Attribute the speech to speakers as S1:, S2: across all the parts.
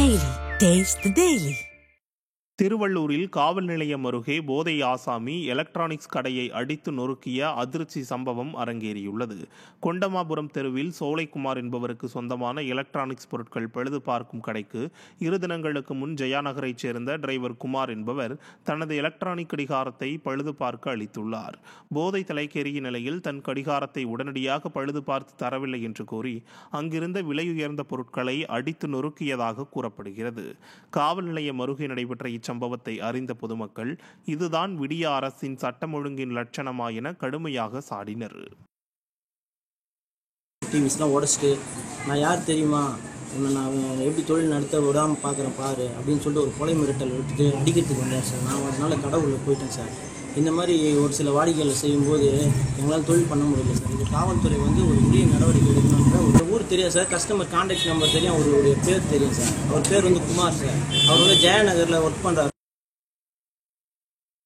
S1: Daily. Taste the Daily.
S2: திருவள்ளூரில் காவல் நிலையம் அருகே போதை ஆசாமி எலக்ட்ரானிக்ஸ் கடையை அடித்து நொறுக்கிய அதிர்ச்சி சம்பவம் அரங்கேறியுள்ளது. கொண்டமாபுரம் தெருவில் சோலைக்குமார் என்பவருக்கு சொந்தமான எலக்ட்ரானிக்ஸ் பொருட்கள் பழுது பார்க்கும் கடைக்கு 2 தினங்களுக்கு முன் ஜெயாநகரைச் சேர்ந்த டிரைவர் குமார் என்பவர் தனது எலக்ட்ரானிக் கடிகாரத்தை பழுது பார்க்க அளித்துள்ளார். போதை தலைக்கேறிய நிலையில் தன் கடிகாரத்தை உடனடியாக பழுது பார்த்து தரவில்லை என்று கூறி அங்கிருந்த விலையுயர்ந்த பொருட்களை அடித்து நொறுக்கியதாக கூறப்படுகிறது. காவல் நிலையம் அருகே நடைபெற்ற சம்பவத்தை அறிந்த பொதுமக்கள் இதுதான் விடிய அரசின் சட்டம் ஒழுங்கின் லட்சணமா என கடுமையாக சாடினர்.
S3: டிவிஸ்லாம் உடச்சிட்டு நான் யார் தெரியுமா, நான் எப்படி தொழில் நடத்த விடாமல் பார்க்குறேன் பாரு அப்படின்னு சொல்லிட்டு ஒரு கொலை மிரட்டல் விட்டுட்டு அடிக்கிறதுக்கு வந்தேன் சார். நான் அதனால கடவுளில் போயிட்டேன் சார். இந்த மாதிரி ஒரு சில வாடிக்கைகளை செய்யும்போது எங்களால் தொழில் பண்ண முடியல சார். இது காவல்துறை ஒரு உரிய நடவடிக்கை எடுக்கணுன்ற ஒரு ஊர் தெரியாது சார். கஸ்டமர் கான்டாக்ட் நம்பர் தெரியும், அவருடைய பேர் தெரியும் சார். அவர் பேர் குமார் சார். அவர் ஜெயநகரில் ஒர்க் பண்ணுறாரு.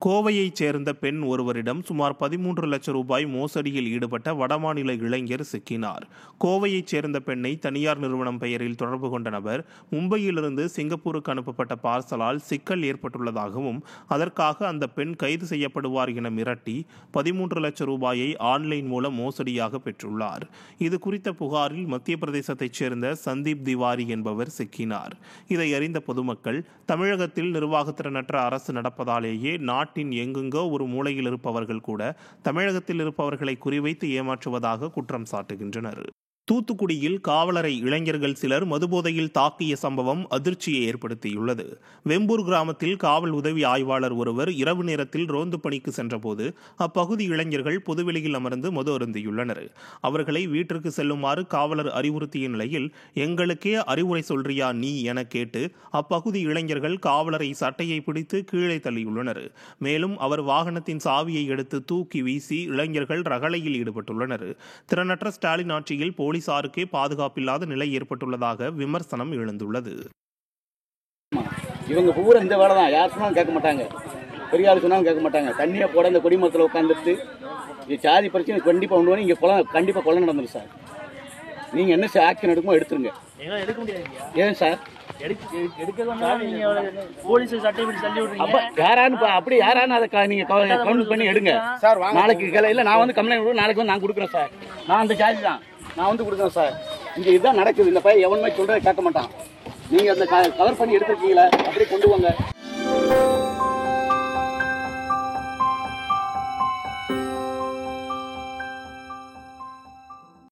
S2: கோவையைச் சேர்ந்த பெண் ஒருவரிடம் சுமார் 13 லட்சம் ரூபாய் மோசடியில் ஈடுபட்ட வடமாநில இளைஞர் சிக்கினார். கோவையைச் சேர்ந்த பெண்ணை தனியார் நிறுவனம் பெயரில் தொடர்பு கொண்ட நபர் மும்பையிலிருந்து சிங்கப்பூருக்கு அனுப்பப்பட்ட பார்சலால் சிக்கல் ஏற்பட்டுள்ளதாகவும் அதற்காக அந்த பெண் கைது செய்யப்படுவார் என மிரட்டி 13 லட்சம் ரூபாயை ஆன்லைன் மூலம் மோசடியாக பெற்றுள்ளார். இது குறித்த புகாரில் மத்திய பிரதேசத்தைச் சேர்ந்த சந்தீப் திவாரி என்பவர் சிக்கினார். இதை அறிந்த பொதுமக்கள் தமிழகத்தில் நிர்வாகத்திறனற்ற அரசு நடப்பதாலேயே நாட்டின் எங்கெங்கோ ஒரு மூலையில் இருப்பவர்கள் கூட தமிழகத்தில் இருப்பவர்களை குறிவைத்து ஏமாற்றுவதாக குற்றம் சாட்டுகின்றனர். தூத்துக்குடியில் காவலரை இளைஞர்கள் சிலர் மதுபோதையில் தாக்கிய சம்பவம் அதிர்ச்சியை ஏற்படுத்தியுள்ளது. வெம்பூர் கிராமத்தில் காவல் உதவி ஆய்வாளர் ஒருவர் இரவு நேரத்தில் ரோந்து பணிக்கு சென்றபோது அப்பகுதி இளைஞர்கள் பொதுவெளியில் அமர்ந்து மது அருந்தியுள்ளனர். அவர்களை வீட்டிற்கு செல்லுமாறு காவலர் அறிவுறுத்திய நிலையில் எங்களுக்கே அறிவுரை சொல்றியா நீ என கேட்டு அப்பகுதி இளைஞர்கள் காவலரை சட்டையை பிடித்து கீழே தள்ளியுள்ளனர். மேலும் அவர் வாகனத்தின் சாவியை எடுத்து தூக்கி வீசி இளைஞர்கள் ரகளையில் ஈடுபட்டுள்ளனர். திறனற்ற ஸ்டாலின் ஆட்சியில் போலீசாருக்கே பாதுகாப்பில்லாத நிலை ஏற்பட்டுள்ளதாக விமர்சனம் எழுந்துள்ளது.
S4: இவங்க பூரா இந்த வேலை தான். யார் சொன்னாலும் கேட்க மாட்டாங்க, பெரிய ஆள் சொன்னாலும் கேட்க மாட்டாங்க. தண்ணியை போட இந்த குடிமரத்தில் உட்காந்துட்டு சாதி பிரச்சனை கண்டிப்பாக ஒன்று இங்கே கண்டிப்பாக கொலை நடந்துடும் சார். நீங்கள் என்ன ஆக்ஷன் எடுக்குமோ எடுத்துருங்க. ஏன் சார் அப்படி யாரான்னு அதை நீங்க கவுண்ட் பண்ணி எடுங்க சார். நாளைக்கு இல்ல நான் கம்ப்ளைண்ட் நாளைக்கு நான் கொடுக்குறேன் சார். நான் அந்த சார்ஜ் தான் நான் கொடுக்குறேன் சார். இங்க இதுதான் நடக்குது. இந்த பையன் எவனுமே சொல்றதை கேட்க மாட்டான். நீங்க அந்த கவர் பண்ணி எடுத்துருக்கீங்களா, அப்படியே கொண்டு வாங்க.